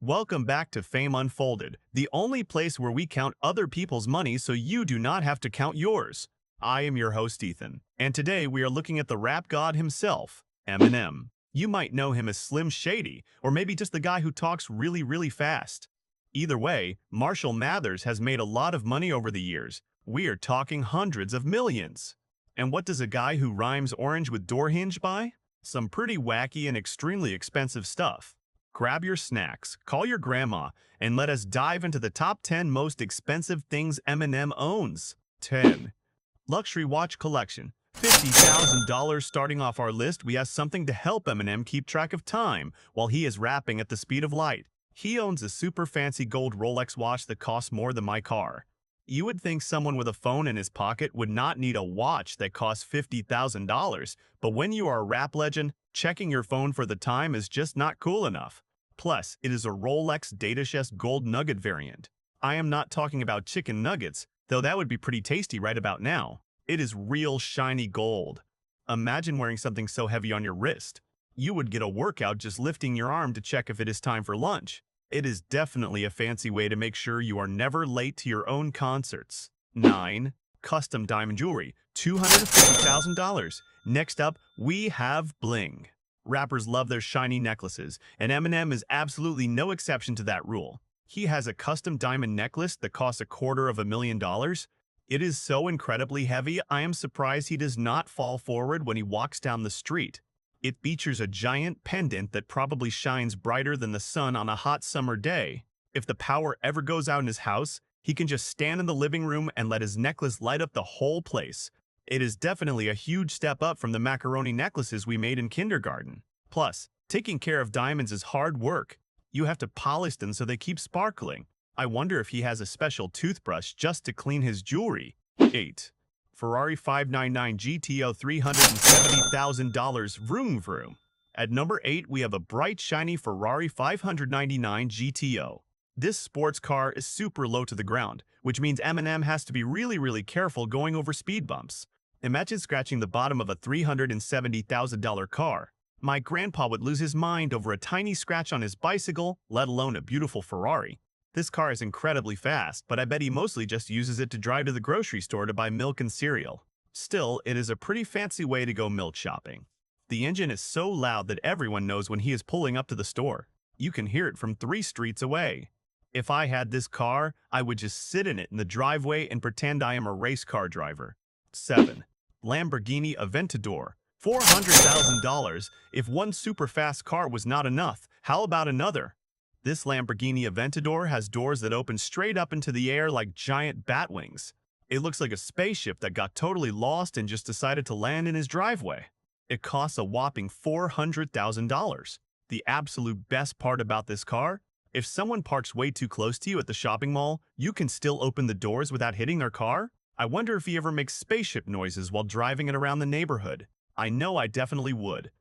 Welcome back to Fame Unfolded, the only place where we count other people's money so you do not have to count yours. I am your host, Ethan, and today we are looking at the rap god himself, Eminem. You might know him as Slim Shady, or maybe just the guy who talks really fast. Either way, Marshall Mathers has made a lot of money over the years. We are talking hundreds of millions. And what does a guy who rhymes orange with door hinge buy? Some pretty wacky and extremely expensive stuff. Grab your snacks, call your grandma, and let us dive into the top 10 most expensive things Eminem owns. 10. Luxury watch collection. $50,000. Starting off our list, we have something to help Eminem keep track of time while he is rapping at the speed of light. He owns a super fancy gold Rolex watch that costs more than my car. You would think someone with a phone in his pocket would not need a watch that costs $50,000, but when you are a rap legend, checking your phone for the time is just not cool enough. Plus, it is a Rolex Datachest Gold Nugget variant. I am not talking about chicken nuggets, though that would be pretty tasty right about now. It is real shiny gold. Imagine wearing something so heavy on your wrist. You would get a workout just lifting your arm to check if it is time for lunch. It is definitely a fancy way to make sure you are never late to your own concerts. 9. Custom diamond jewelry, $250,000. Next up, we have bling. Rappers love their shiny necklaces, and Eminem is absolutely no exception to that rule. He has a custom diamond necklace that costs $250,000. It is so incredibly heavy, I am surprised he does not fall forward when he walks down the street. It features a giant pendant that probably shines brighter than the sun on a hot summer day. If the power ever goes out in his house, he can just stand in the living room and let his necklace light up the whole place. It is definitely a huge step up from the macaroni necklaces we made in kindergarten. Plus, taking care of diamonds is hard work. You have to polish them so they keep sparkling. I wonder if he has a special toothbrush just to clean his jewelry. 8. Ferrari 599 GTO $370,000 vroom vroom. At number 8, we have a bright shiny Ferrari 599 GTO. This sports car is super low to the ground, which means Eminem has to be really careful going over speed bumps. Imagine scratching the bottom of a $370,000 car. My grandpa would lose his mind over a tiny scratch on his bicycle, let alone a beautiful Ferrari. This car is incredibly fast, but I bet he mostly just uses it to drive to the grocery store to buy milk and cereal. Still, it is a pretty fancy way to go milk shopping. The engine is so loud that everyone knows when he is pulling up to the store. You can hear it from 3 streets away. If I had this car, I would just sit in it in the driveway and pretend I am a race car driver. 7. Lamborghini Aventador, $400,000. If one super fast car was not enough, how about another? This Lamborghini Aventador has doors that open straight up into the air like giant bat wings. It looks like a spaceship that got totally lost and just decided to land in his driveway. It costs a whopping $400,000. The absolute best part about this car? If someone parks way too close to you at the shopping mall, you can still open the doors without hitting their car? I wonder if he ever makes spaceship noises while driving it around the neighborhood. I know I definitely would.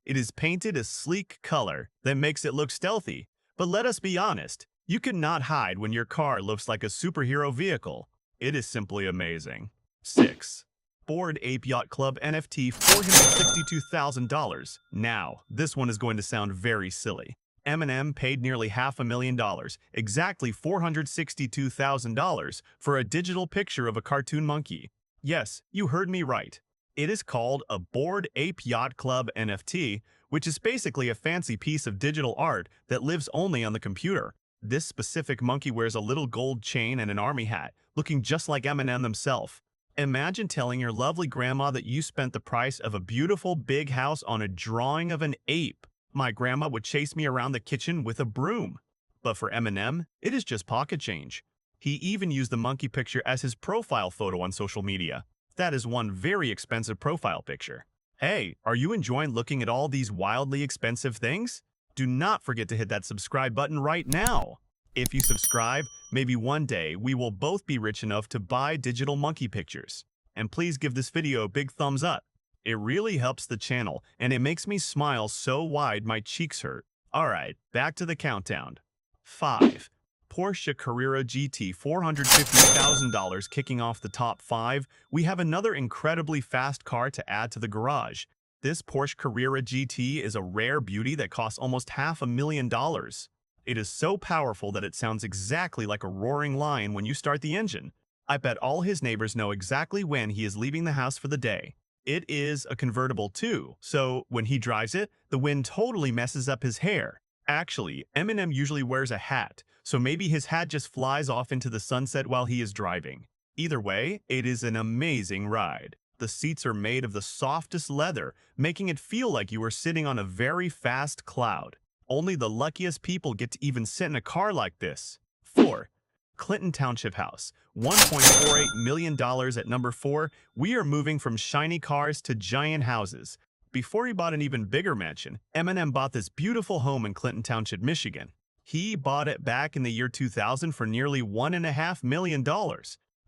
It is painted a sleek color that makes it look stealthy. But let us be honest, you cannot hide when your car looks like a superhero vehicle. It is simply amazing. 6. Bored Ape Yacht Club NFT $462,000. Now, this one is going to sound very silly. Eminem paid nearly $500,000, exactly $462,000, for a digital picture of a cartoon monkey. Yes, you heard me right. It is called a Bored Ape Yacht Club NFT, which is basically a fancy piece of digital art that lives only on the computer. This specific monkey wears a little gold chain and an army hat, looking just like Eminem himself. Imagine telling your lovely grandma that you spent the price of a beautiful big house on a drawing of an ape. My grandma would chase me around the kitchen with a broom. But for Eminem, it is just pocket change. He even used the monkey picture as his profile photo on social media. That is one very expensive profile picture. Hey, are you enjoying looking at all these wildly expensive things? Do not forget to hit that subscribe button right now. If you subscribe, maybe one day we will both be rich enough to buy digital monkey pictures. And please give this video a big thumbs up. It really helps the channel, and it makes me smile so wide my cheeks hurt. Alright, back to the countdown. 5. Porsche Carrera GT $450,000. Kicking off the top 5, we have another incredibly fast car to add to the garage. This Porsche Carrera GT is a rare beauty that costs almost $500,000. It is so powerful that it sounds exactly like a roaring lion when you start the engine. I bet all his neighbors know exactly when he is leaving the house for the day. It is a convertible too, so when he drives it, the wind totally messes up his hair. Actually, Eminem usually wears a hat, so maybe his hat just flies off into the sunset while he is driving. Either way, it is an amazing ride. The seats are made of the softest leather, making it feel like you are sitting on a very fast cloud. Only the luckiest people get to even sit in a car like this. 4. Clinton Township House. $1.48 million at number 4. We are moving from shiny cars to giant houses. Before he bought an even bigger mansion, Eminem bought this beautiful home in Clinton Township, Michigan. He bought it back in the year 2000 for nearly $1.5 million.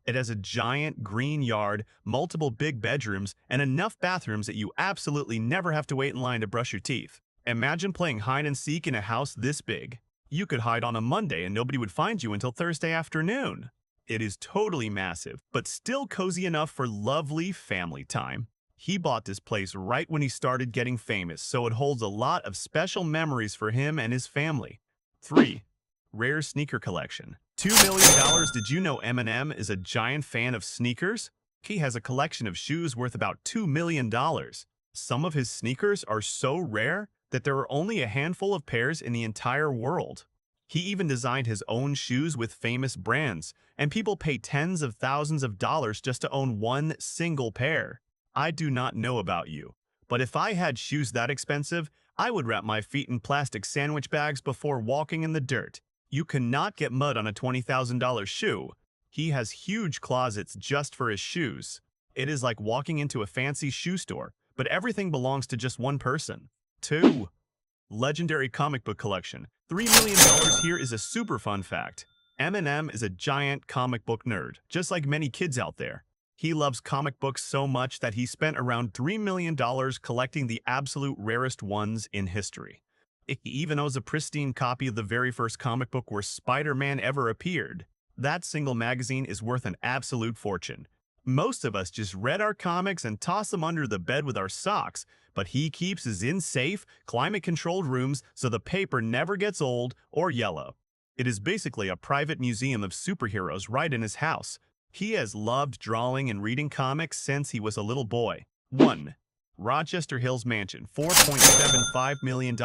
It has a giant green yard, multiple big bedrooms, and enough bathrooms that you absolutely never have to wait in line to brush your teeth. Imagine playing hide and seek in a house this big. You could hide on a Monday and nobody would find you until Thursday afternoon. It is totally massive, but still cozy enough for lovely family time. He bought this place right when he started getting famous, so it holds a lot of special memories for him and his family. 3. Rare sneaker collection. $2 million. Did you know Eminem is a giant fan of sneakers? He has a collection of shoes worth about $2 million. Some of his sneakers are so rare that there are only a handful of pairs in the entire world. He even designed his own shoes with famous brands, and people pay tens of thousands of dollars just to own one single pair. I do not know about you, but if I had shoes that expensive, I would wrap my feet in plastic sandwich bags before walking in the dirt. You cannot get mud on a $20,000 shoe. He has huge closets just for his shoes. It is like walking into a fancy shoe store, but everything belongs to just one person. 2. Legendary comic book collection. $3 million. Here is a super fun fact. Eminem is a giant comic book nerd, just like many kids out there. He loves comic books so much that he spent around $3 million collecting the absolute rarest ones in history. He even owns a pristine copy of the very first comic book where Spider-Man ever appeared. That single magazine is worth an absolute fortune. Most of us just read our comics and toss them under the bed with our socks, but he keeps his in safe, climate-controlled rooms so the paper never gets old or yellow. It is basically a private museum of superheroes right in his house. He has loved drawing and reading comics since he was a little boy. 1. Rochester Hills Mansion, $4.75 million.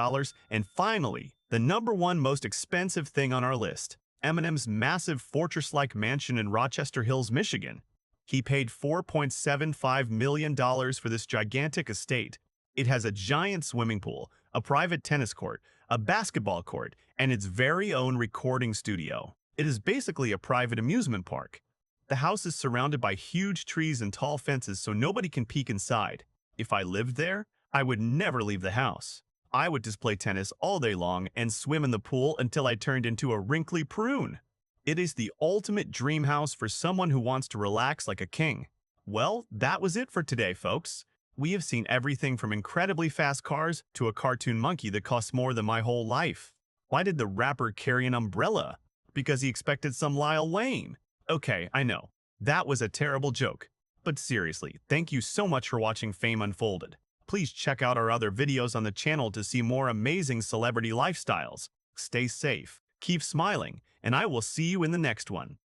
And finally, the number one most expensive thing on our list, Eminem's massive fortress-like mansion in Rochester Hills, Michigan. He paid $4.75 million for this gigantic estate. It has a giant swimming pool, a private tennis court, a basketball court, and its very own recording studio. It is basically a private amusement park. The house is surrounded by huge trees and tall fences so nobody can peek inside. If I lived there, I would never leave the house. I would just play tennis all day long and swim in the pool until I turned into a wrinkly prune. It is the ultimate dream house for someone who wants to relax like a king. Well, that was it for today, folks. We have seen everything from incredibly fast cars to a cartoon monkey that costs more than my whole life. Why did the rapper carry an umbrella? Because he expected some Lil Wayne. Okay, I know. That was a terrible joke. But seriously, thank you so much for watching Fame Unfolded. Please check out our other videos on the channel to see more amazing celebrity lifestyles. Stay safe, keep smiling, and I will see you in the next one.